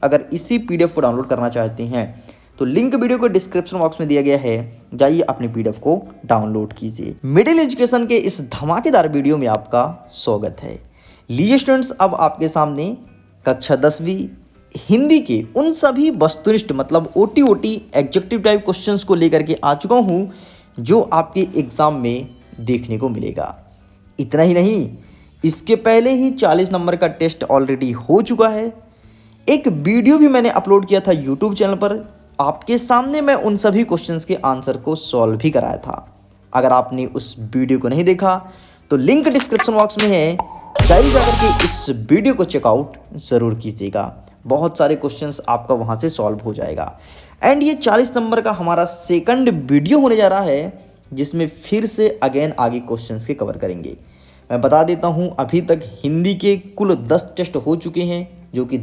अगर इसी पीडीएफ को डाउनलोड करना चाहते हैं तो लिंक वीडियो को डिस्क्रिप्शन बॉक्स में दिया गया है, जाइए अपने पीडीएफ को डाउनलोड कीजिए। मिडिल एजुकेशन के इस धमाकेदार वीडियो में आपका स्वागत है। लीजिए स्टूडेंट्स, अब आपके सामने कक्षा 10वीं हिंदी के उन सभी वस्तुनिष्ठ मतलब ओटी एग्जेक्टिव टाइप क्वेश्चंस को लेकर के आ चुका हूं जो आपके एग्जाम में देखने को मिलेगा। इतना ही नहीं, इसके पहले ही 40 नंबर का टेस्ट ऑलरेडी हो चुका है। एक वीडियो भी मैंने अपलोड किया था यूट्यूब चैनल पर, आपके सामने मैं उन सभी क्वेश्चंस के आंसर को सॉल्व भी कराया था। अगर आपने उस वीडियो को नहीं देखा तो लिंक डिस्क्रिप्शन बॉक्स में है, जाइए जाकर के इस वीडियो को चेकआउट ज़रूर कीजिएगा। बहुत सारे क्वेश्चंस आपका वहाँ से सॉल्व हो जाएगा। एंड ये 40 नंबर का हमारा सेकंड वीडियो होने जा रहा है, जिसमें फिर से अगेन आगे क्वेश्चंस के कवर करेंगे। मैं बता देता हूँ, अभी तक हिंदी के कुल 10 टेस्ट हो चुके हैं, जो कि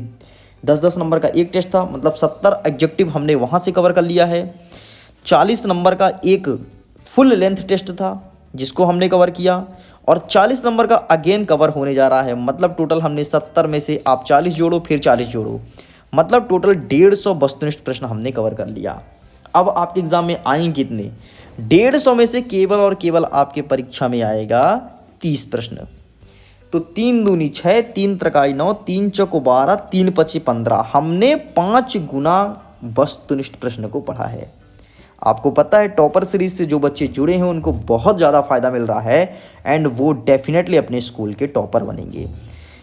10-10 नंबर का एक टेस्ट था, मतलब 70 एग्जेक्टिव हमने वहाँ से कवर कर लिया है। 40 नंबर का एक फुल लेंथ टेस्ट था जिसको हमने कवर किया, और 40 नंबर का अगेन कवर होने जा रहा है। मतलब टोटल हमने 70 में से आप 40 जोड़ो फिर 40 जोड़ो, मतलब टोटल 150 वस्तुनिष्ठ प्रश्न हमने कवर कर लिया। अब आपके एग्जाम में आएंगे कितने? 150 में से केवल और केवल आपके परीक्षा में आएगा 30 प्रश्न। तो 3 दूनी 6, 3 त्रिकाई 9, 3 चौको 12, 3 पचे 15। हमने 5 गुना वस्तुनिष्ठ प्रश्न को पढ़ा है। आपको पता है टॉपर सीरीज से जो बच्चे जुड़े हैं उनको बहुत ज़्यादा फायदा मिल रहा है, एंड वो डेफिनेटली अपने स्कूल के टॉपर बनेंगे।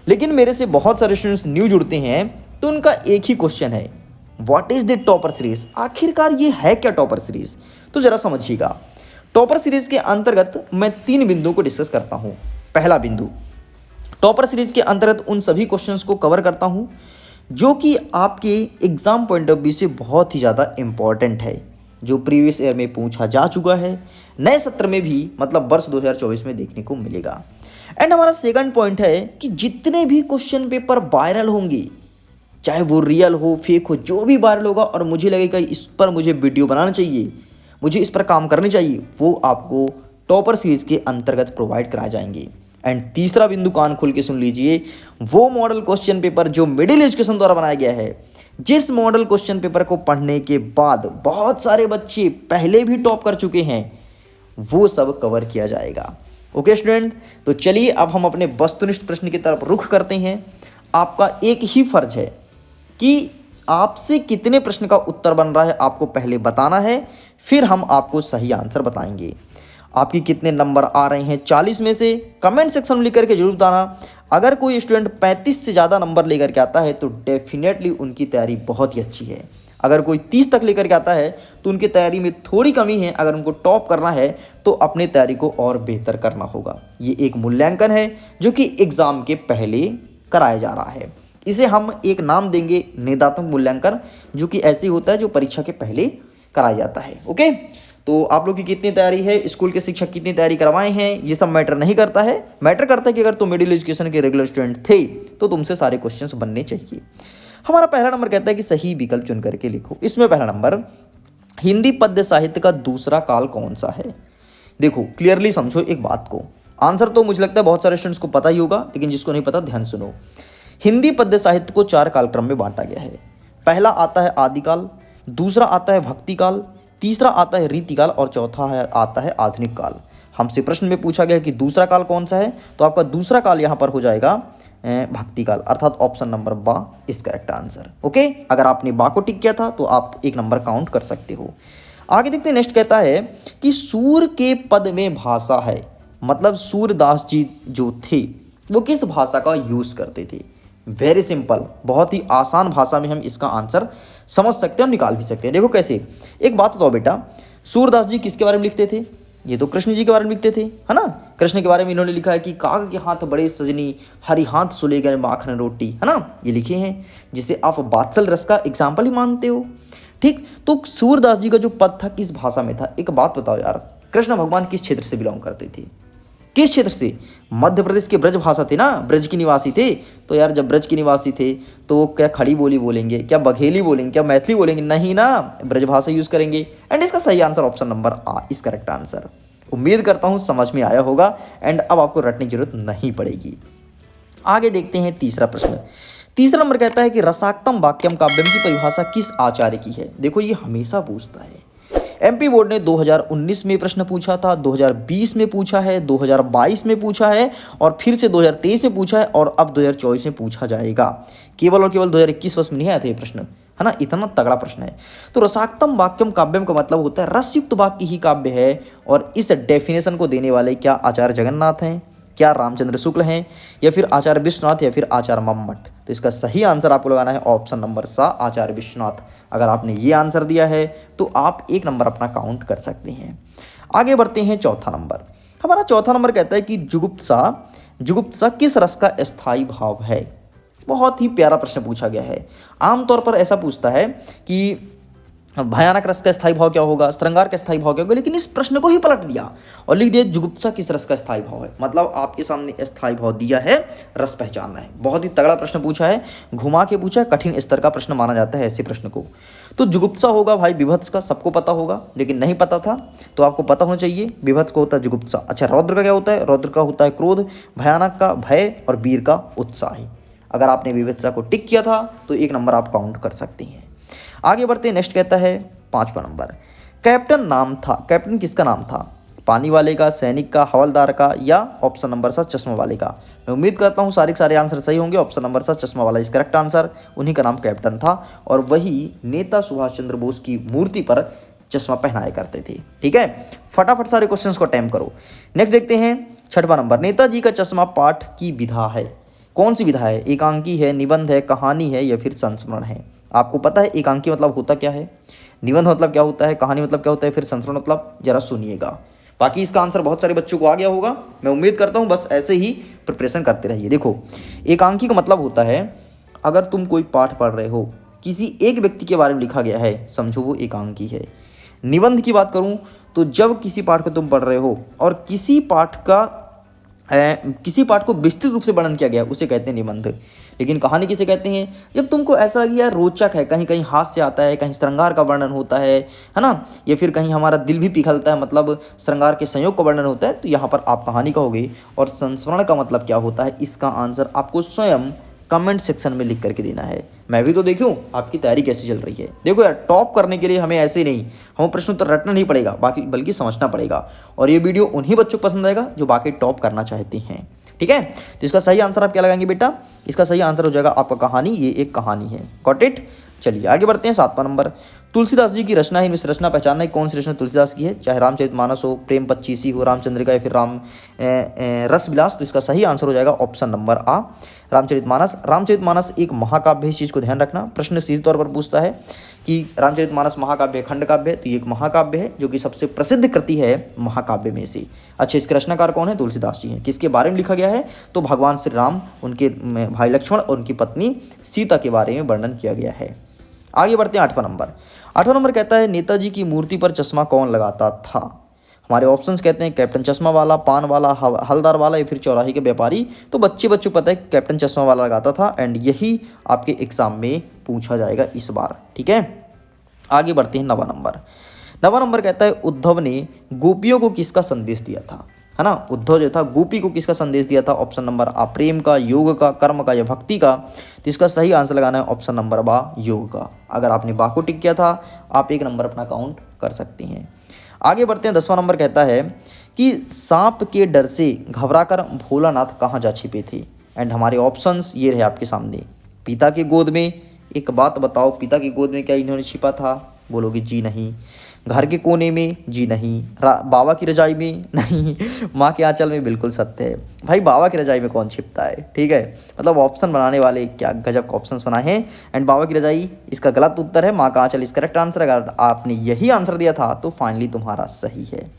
लेकिन मेरे से बहुत सारे स्टूडेंट्स न्यू जुड़ते हैं तो उनका एक ही क्वेश्चन है, what is the topper series? आखिरकार ये है क्या टॉपर सीरीज? तो ज़रा समझिएगा। टॉपर सीरीज के अंतर्गत मैं 3 बिंदुओं को डिस्कस करता हूँ। पहला बिंदु, टॉपर सीरीज के अंतर्गत उन सभी क्वेश्चंस को कवर करता हूं जो कि आपके एग्जाम पॉइंट ऑफ व्यू से बहुत ही ज़्यादा इंपॉर्टेंट है, जो प्रीवियस ईयर में पूछा जा चुका है, नए सत्र में भी मतलब वर्ष 2024 में देखने को मिलेगा। एंड हमारा सेकंड पॉइंट है कि जितने भी क्वेश्चन पेपर वायरल होंगे, चाहे वो रियल हो फेक हो, जो भी वायरल होगा और मुझे लगेगा इस पर मुझे वीडियो बनाना चाहिए, मुझे इस पर काम करनी चाहिए, वो आपको टॉपर सीरीज के अंतर्गत प्रोवाइड कराए जाएंगे। एंड तीसरा बिंदु, कान खोल के सुन लीजिए, वो मॉडल क्वेश्चन पेपर जो मिडिल एजुकेशन द्वारा बनाया गया है, जिस मॉडल क्वेश्चन पेपर को पढ़ने के बाद बहुत सारे बच्चे पहले भी टॉप कर चुके हैं, वो सब कवर किया जाएगा। ओके स्टूडेंट, तो चलिए अब हम अपने वस्तुनिष्ठ प्रश्न की तरफ रुख करते हैं। आपका एक ही फर्ज है कि आपसे कितने प्रश्न का उत्तर बन रहा है आपको पहले बताना है, फिर हम आपको सही आंसर बताएंगे। आपके कितने नंबर आ रहे हैं 40 में से कमेंट सेक्शन में लिख करके जरूर बताना। अगर कोई स्टूडेंट 35 से ज़्यादा नंबर लेकर के आता है तो डेफिनेटली उनकी तैयारी बहुत ही अच्छी है। अगर कोई 30 तक लेकर के आता है तो उनकी तैयारी में थोड़ी कमी है। अगर उनको टॉप करना है तो अपनी तैयारी को और बेहतर करना होगा। ये एक मूल्यांकन है जो कि एग्ज़ाम के पहले कराया जा रहा है। इसे हम एक नाम देंगे, निदात्मक मूल्यांकन, जो कि ऐसे होता है जो परीक्षा के पहले कराया जाता है। ओके, तो आप लोग की कितनी तैयारी है, स्कूल के शिक्षक कितनी तैयारी करवाए हैं, ये सब मैटर नहीं करता है। मैटर करता है कि अगर तुम मिडिल एजुकेशन के रेगुलर स्टूडेंट थे तो तुमसे सारे क्वेश्चंस बनने चाहिए। हमारा पहला नंबर कहता है कि सही विकल्प चुन करके लिखो। इसमें पहला नंबर, हिंदी पद्य साहित्य का दूसरा काल कौन सा है? देखो क्लियरली समझो एक बात को। आंसर तो मुझे लगता है बहुत सारे स्टूडेंट्स को पता ही होगा, लेकिन जिसको नहीं पता ध्यान सुनो। हिंदी पद्य साहित्य को 4 कालक्रम में बांटा गया है। पहला आता है आदिकाल, दूसरा आता है भक्ति काल, तीसरा आता है रीतिकाल, और चौथा आता है आधुनिक काल। हमसे प्रश्न में पूछा गया कि दूसरा काल कौन सा है, तो आपका दूसरा काल यहाँ पर हो जाएगा भक्ति काल, अर्थात ऑप्शन नंबर बा इज करेक्ट आंसर। ओके, अगर आपने बा को टिक किया था तो आप 1 नंबर काउंट कर सकते हो। आगे देखते हैं, नेक्स्ट कहता है कि सूर के पद में भाषा है, मतलब सूरदास जी जो थे वो किस भाषा का यूज करते थे? वेरी सिंपल, बहुत ही आसान भाषा में हम इसका आंसर समझ सकते हैं और निकाल भी सकते हैं। देखो कैसे, एक बात बताओ बेटा, सूरदास जी किसके बारे में लिखते थे? ये तो कृष्ण जी के बारे में लिखते थे, है ना। कृष्ण के बारे में इन्होंने लिखा है कि काग के हाथ बड़े सजनी, हरि हाथ सुले गए माखन रोटी, है ना, ये लिखे हैं, जिसे आप वात्सल रस का एग्जाम्पल ही मानते हो। ठीक, तो सूरदास जी का जो पद था किस भाषा में था? एक बात बताओ यार, कृष्ण भगवान किस क्षेत्र से बिलोंग करते थे? किस क्षेत्र से? मध्य प्रदेश के ब्रज भाषा थे ना, ब्रज के निवासी थे। तो यार जब ब्रज के निवासी थे तो वो क्या खड़ी बोली बोलेंगे, क्या बघेली बोलेंगे, क्या मैथिली बोलेंगे? नहीं ना, ब्रज भाषा यूज करेंगे। एंड इसका सही आंसर ऑप्शन नंबर आ इस करेक्ट आंसर। उम्मीद करता हूँ समझ में आया होगा, एंड अब आपको रटने की जरूरत नहीं पड़ेगी। आगे देखते हैं तीसरा प्रश्न। तीसरा नंबर कहता है कि रसाक्तम वाक्यम काव्यम की परिभाषा किस आचार्य की है। देखो ये हमेशा पूछता है। एमपी बोर्ड ने 2019 में प्रश्न पूछा था, 2020 में पूछा है, 2022 में पूछा है और फिर से 2023 में पूछा है और अब 2024 में पूछा जाएगा। केवल और केवल 2021 वर्ष में नहीं आया था ये प्रश्न, है ना। इतना तगड़ा प्रश्न है। तो रसाक्तम वाक्यम काव्यम का मतलब होता है रसयुक्त वाक्य ही काव्य है। और इस डेफिनेशन को देने वाले क्या आचार्य जगन्नाथ हैं, क्या रामचंद्र शुक्ल हैं, या फिर आचार्य विश्वनाथ, या फिर आचार्य मम्मट। तो इसका सही आंसर आपको लगाना है ऑप्शन नंबर सा, आचार्य विश्वनाथ। अगर आपने ये आंसर दिया है तो आप 1 नंबर अपना काउंट कर सकते हैं। आगे बढ़ते हैं चौथा नंबर। हमारा चौथा नंबर कहता है कि जुगुप्सा किस रस का स्थायी भाव है। बहुत ही प्यारा प्रश्न पूछा गया है। आमतौर पर ऐसा पूछता है कि भयानक रस का स्थायी भाव क्या होगा, श्रृंगार का स्थायी भाव क्या होगा, लेकिन इस प्रश्न को ही पलट दिया और लिख दिया जुगुप्सा किस रस का स्थायी भाव है। मतलब आपके सामने स्थायी भाव दिया है, रस पहचानना है। बहुत ही तगड़ा प्रश्न पूछा है, घुमा के पूछा है, कठिन स्तर का प्रश्न माना जाता है ऐसे प्रश्न को। तो जुगुप्सा होगा भाई विभत्स का, सबको पता होगा, लेकिन नहीं पता था तो आपको पता होना चाहिए। विभत्स को होता है जुगुप्सा। अच्छा, रौद्र का क्या होता है? रौद्र का होता है क्रोध, भयानक का भय और वीर का उत्साह। अगर आपने विभत्सा को टिक किया था तो 1 नंबर आप काउंट कर सकते हैं। आगे बढ़ते हैं। नेक्स्ट कहता है 5वां नंबर। कैप्टन नाम था, कैप्टन किसका नाम था? पानी वाले का, सैनिक का, हवलदार का, या ऑप्शन नंबर सा चश्मा वाले का। मैं उम्मीद करता हूँ सारे आंसर सही होंगे। ऑप्शन नंबर सा चश्मा वाला इस करेक्ट आंसर। उन्हीं का नाम कैप्टन था और वही नेता सुभाष चंद्र बोस की मूर्ति पर चश्मा पहनाया करते थे। ठीक है, फटाफट सारे क्वेश्चंस को अटेम्प्ट करो। नेक्स्ट देखते हैं 6वां नंबर। नेताजी का चश्मा पाठ की विधा है। कौन सी विधा है? एकांकी है, निबंध है, कहानी है, या फिर संस्मरण है। आपको पता है एकांकी मतलब होता क्या है, निबंध मतलब क्या होता है, कहानी मतलब क्या होता है, फिर संस्मरण मतलब, जरा सुनिएगा। बाकी इसका आंसर बहुत सारे बच्चों को आ गया होगा, मैं उम्मीद करता हूँ। बस ऐसे ही प्रिपरेशन करते रहिए। देखो, एकांकी का मतलब होता है अगर तुम कोई पाठ पढ़ रहे हो, किसी एक व्यक्ति के बारे में लिखा गया है, समझो वो एकांकी है। निबंध की बात करूँ तो जब किसी पाठ को तुम पढ़ रहे हो और किसी पाठ को विस्तृत रूप से वर्णन किया गया उसे कहते हैं निबंध। लेकिन कहानी किसे कहते हैं? जब तुमको ऐसा लगे यार रोचक है, कहीं कहीं हास्य आता है, कहीं श्रृंगार का वर्णन होता है ना, या फिर कहीं हमारा दिल भी पिघलता है, मतलब श्रृंगार के संयोग का वर्णन होता है, तो यहाँ पर आप कहानी कहोगे। और संस्मरण का मतलब क्या होता है, इसका आंसर आपको स्वयं कमेंट सेक्शन में लिख करके देना है। मैं भी तो देखूं आपकी तैयारी कैसी चल रही है। देखो यार, टॉप करने के लिए हमें ऐसे नहीं, हमें प्रश्न उत्तर रटना नहीं पड़ेगा, बल्कि समझना पड़ेगा। और ये वीडियो उन्हीं बच्चों को पसंद आएगा जो बाकी टॉप करना चाहते हैं। ठीक है, तो इसका सही आंसर आप क्या लगाएंगे बेटा? इसका सही आंसर हो जाएगा आपका कहानी। ये एक कहानी है। Got it? चलिए आगे बढ़ते हैं। 7वां नंबर। तुलसीदास जी की रचना है, इनमें से रचना पहचानना है कौन सी रचना तुलसीदास की है। चाहे रामचरितमानस हो, प्रेम पच्चीसी हो, रामचंद्रिका, या फिर रस विलास। तो इसका सही आंसर हो जाएगा ऑप्शन नंबर आ, रामचरितमानस। रामचरितमानस एक महाकाव्य है, इस चीज़ को ध्यान रखना। प्रश्न सीधे तौर पर पूछता है कि रामचरितमानस महाकाव्य खंड काव्य है, तो ये एक महाकाव्य है जो कि सबसे प्रसिद्ध कृति है महाकाव्य में से। अच्छा, इसके रचनाकार कौन है? तुलसीदास जी हैं। किसके बारे में लिखा गया है? तो भगवान श्री राम, उनके भाई लक्ष्मण और उनकी पत्नी सीता के बारे में वर्णन किया गया है। आगे बढ़ते हैं 8वां नंबर। 8वां नंबर कहता है नेताजी की मूर्ति पर चश्मा कौन लगाता था। हमारे ऑप्शंस कहते हैं कैप्टन चश्मा वाला, पान वाला, हलदार वाला, या फिर चौराहे के व्यापारी। तो बच्चों को पता है कैप्टन चश्मा वाला लगाता था एंड यही आपके एग्जाम में पूछा जाएगा इस बार। ठीक है, आगे बढ़ते हैं 9वां नंबर। 9वां नंबर कहता है उद्धव ने गोपियों को किसका संदेश दिया था, है ना। उद्धव जो था गोपी को किसका संदेश दिया था? ऑप्शन नंबर आ, प्रेम का, योग का, कर्म का, या भक्ति का। तो इसका सही आंसर लगाना है ऑप्शन नंबर बा, योग का। अगर आपने बा को टिक किया था आप 1 नंबर अपना काउंट कर सकते हैं। आगे बढ़ते हैं। 10वां नंबर कहता है कि सांप के डर से घबराकर भोलानाथ कहाँ जा छिपे थे। एंड हमारे ऑप्शंस ये रहे आपके सामने। पिता की गोद में। एक बात बताओ, पिता की गोद में क्या इन्होंने छिपा था? बोलोगे जी नहीं। घर के कोने में? जी नहीं। बाबा की रजाई में? नहीं। माँ के आंचल में? बिल्कुल सत्य है भाई, बाबा की रजाई में कौन छिपता है। ठीक है, मतलब ऑप्शन बनाने वाले क्या गजब के ऑप्शंस बनाए हैं। एंड बाबा की रजाई इसका गलत उत्तर है, माँ का आंचल इसका करेक्ट आंसर। अगर आपने यही आंसर दिया था तो फाइनली तुम्हारा सही है।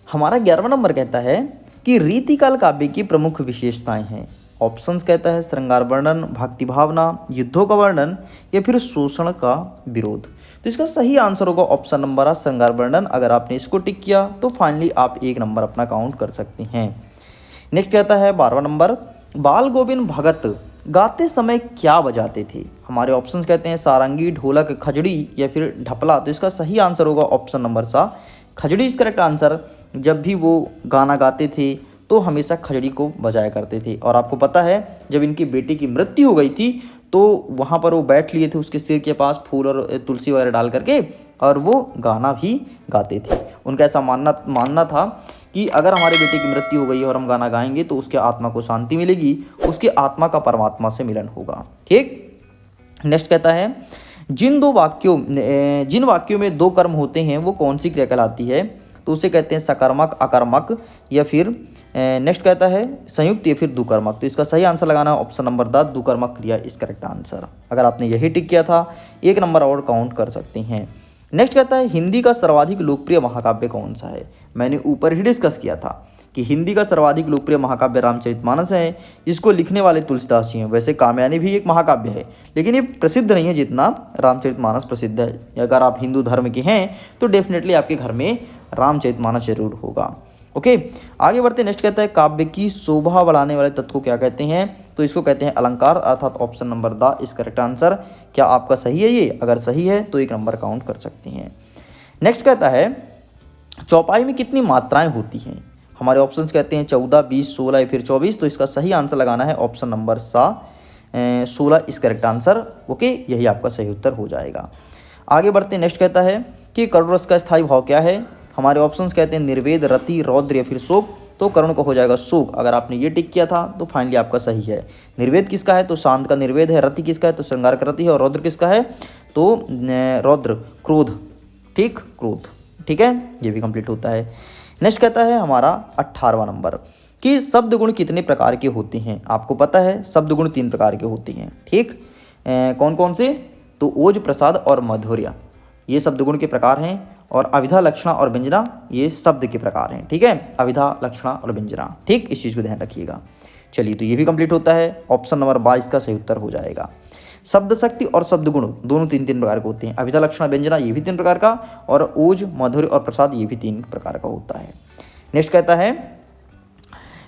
हमारा 11वां नंबर कहता है कि रीतिकाल काव्य की प्रमुख विशेषताएं हैं। ऑप्शंस कहता है श्रृंगार वर्णन, भक्ति भावना, युद्धों का वर्णन, या फिर शोषण का विरोध। तो इसका सही आंसर होगा ऑप्शन नंबर आ, श्रृंगार वर्णन। अगर आपने इसको टिक किया तो फाइनली आप 1 नंबर अपना काउंट कर सकते हैं। नेक्स्ट कहता है 12वां नंबर। बाल गोविंद भगत गाते समय क्या बजाते थे। हमारे ऑप्शंस कहते हैं सारंगी, ढोलक, खजड़ी, या फिर ढपला। तो इसका सही आंसर होगा ऑप्शन नंबर सा, खजड़ी इज करेक्ट आंसर। जब भी वो गाना गाते थे तो हमेशा खजड़ी को बजाया करते थे। और आपको पता है जब इनकी बेटी की मृत्यु हो गई थी तो वहाँ पर वो बैठ लिए थे उसके सिर के पास फूल और तुलसी वगैरह डाल करके, और वो गाना भी गाते थे। उनका ऐसा मानना था कि अगर हमारे बेटे की मृत्यु हो गई है और हम गाना गाएंगे तो उसके आत्मा को शांति मिलेगी, उसके आत्मा का परमात्मा से मिलन होगा। ठीक, नेक्स्ट कहता है जिन वाक्यों में दो कर्म होते हैं वो कौन सी क्रिया कहलाती है? तो उसे कहते हैं सकर्मक, अकर्मक, या फिर नेक्स्ट कहता है संयुक्त या फिर दुकर्मक। तो इसका सही आंसर लगाना है ऑप्शन नंबर 10, दुकर्मक क्रिया इस करेक्ट आंसर। अगर आपने यही टिक किया था 1 नंबर और काउंट कर सकते हैं। नेक्स्ट कहता है हिंदी का सर्वाधिक लोकप्रिय महाकाव्य कौन सा है? मैंने ऊपर ही डिस्कस किया था कि हिंदी का सर्वाधिक लोकप्रिय महाकाव्य रामचरितमानस है, जिसको लिखने वाले तुलसीदास जी हैं। वैसे कामयानी भी एक महाकाव्य है, लेकिन ये प्रसिद्ध नहीं है जितना रामचरितमानस प्रसिद्ध है। अगर आप हिंदू धर्म के हैं तो डेफिनेटली आपके घर में रामचरितमानस जरूर होगा। ओके, आगे बढ़ते। नेक्स्ट कहता है काव्य की शोभा बढ़ाने वाले तत्व को क्या कहते हैं? तो इसको कहते हैं अलंकार, अर्थात ऑप्शन नंबर 10 इस करेक्ट आंसर। क्या आपका सही है ये? अगर सही है तो 1 नंबर काउंट कर सकते हैं। नेक्स्ट कहता है चौपाई में कितनी मात्राएं होती हैं? हमारे ऑप्शंस कहते हैं 14, 20, 16 या फिर 24। तो इसका सही आंसर लगाना है ऑप्शन नंबर 16 इस करेक्ट आंसर। ओके, यही आपका सही उत्तर हो जाएगा। आगे बढ़ते हैं। नेक्स्ट कहता है कि करुण रस का स्थायी भाव क्या है? हमारे ऑप्शंस कहते हैं निर्वेद, रति, रौद्र या फिर शोक। तो करुण का हो जाएगा शोक। अगर आपने ये टिक किया था तो फाइनली आपका सही है। निर्वेद किसका है? तो शांत का निर्वेद है। रति किसका है? तो श्रृंगार का रति है। और रौद्र किसका है? तो रौद्र क्रोध, ठीक, क्रोध। ठीक है, ये भी कंप्लीट होता है। नेक्स्ट कहता है हमारा 18वां नंबर कि शब्द गुण कितने प्रकार के होते हैं? आपको पता है शब्द गुण 3 प्रकार के होते हैं। ठीक, कौन कौन से? तो ओज, प्रसाद और माधुर्य, ये शब्द गुण के प्रकार हैं। और अविधा, लक्षणा और व्यंजना ये शब्द के प्रकार हैं। ठीक है, अविधा, लक्षणा और व्यंजना। ठीक, इस चीज़ को ध्यान रखिएगा। चलिए, तो ये भी कंप्लीट होता है। ऑप्शन नंबर 22 का सही उत्तर हो जाएगा। शब्द शक्ति और शब्द गुण दोनों 3 प्रकार के होते हैं। अविधा, लक्षणा, व्यंजना ये भी 3 प्रकार का, और ओज, माधुर्य और प्रसाद ये भी 3 प्रकार का होता है। नेक्स्ट कहता है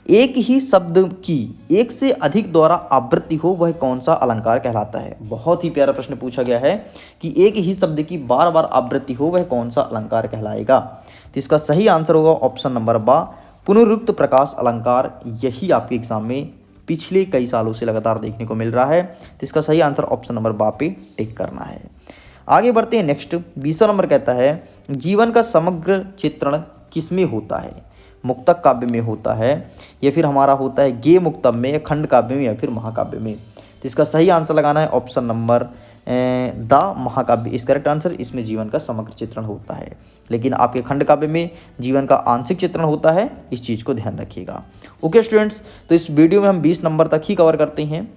एक ही शब्द की एक से अधिक द्वारा आवृत्ति हो वह कौन सा अलंकार कहलाता है? बहुत ही प्यारा प्रश्न पूछा गया है कि एक ही शब्द की बार बार आवृत्ति हो वह कौन सा अलंकार कहलाएगा? तो इसका सही आंसर होगा ऑप्शन नंबर 12, पुनरुक्त प्रकाश अलंकार। यही आपके एग्जाम में पिछले कई सालों से लगातार देखने को मिल रहा है। तो इसका सही आंसर ऑप्शन नंबर 12 पे टिक करना है। आगे बढ़ते हैं। नेक्स्ट 20वां नंबर कहता है जीवन का समग्र चित्रण किसमें होता है? मुक्तक काव्य में होता है, या फिर हमारा होता है गेय मुक्तम में, या खंड काव्य में, या फिर महाकाव्य में? तो इसका सही आंसर लगाना है ऑप्शन नंबर द महाकाव्य इस करेक्ट आंसर। इसमें जीवन का समग्र चित्रण होता है, लेकिन आपके खंड काव्य में जीवन का आंशिक चित्रण होता है। इस चीज़ को ध्यान रखिएगा। ओके स्टूडेंट्स, तो इस वीडियो में हम 20 नंबर तक ही कवर करते हैं।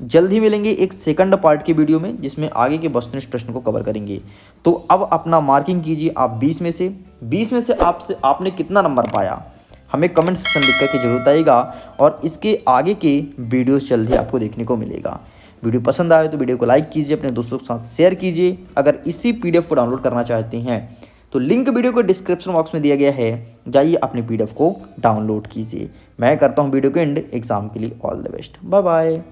जल्द ही मिलेंगे एक सेकंड पार्ट की वीडियो में जिसमें आगे के वस्तुनिष्ठ प्रश्न को कवर करेंगे। तो अब अपना मार्किंग कीजिए आप 20 में से आपने कितना नंबर पाया हमें कमेंट सेक्शन लिख करके जरूर बताइएगा, और इसके आगे के वीडियोस जल्द ही आपको देखने को मिलेगा। वीडियो पसंद आए तो वीडियो को लाइक कीजिए, अपने दोस्तों के साथ शेयर कीजिए। अगर इसी PDF को डाउनलोड करना चाहते हैं तो लिंक वीडियो को डिस्क्रिप्शन बॉक्स में दिया गया है, जाइए अपने PDF को डाउनलोड कीजिए। मैं करता हूँ वीडियो को एंड। एग्जाम के लिए all the best. Bye bye.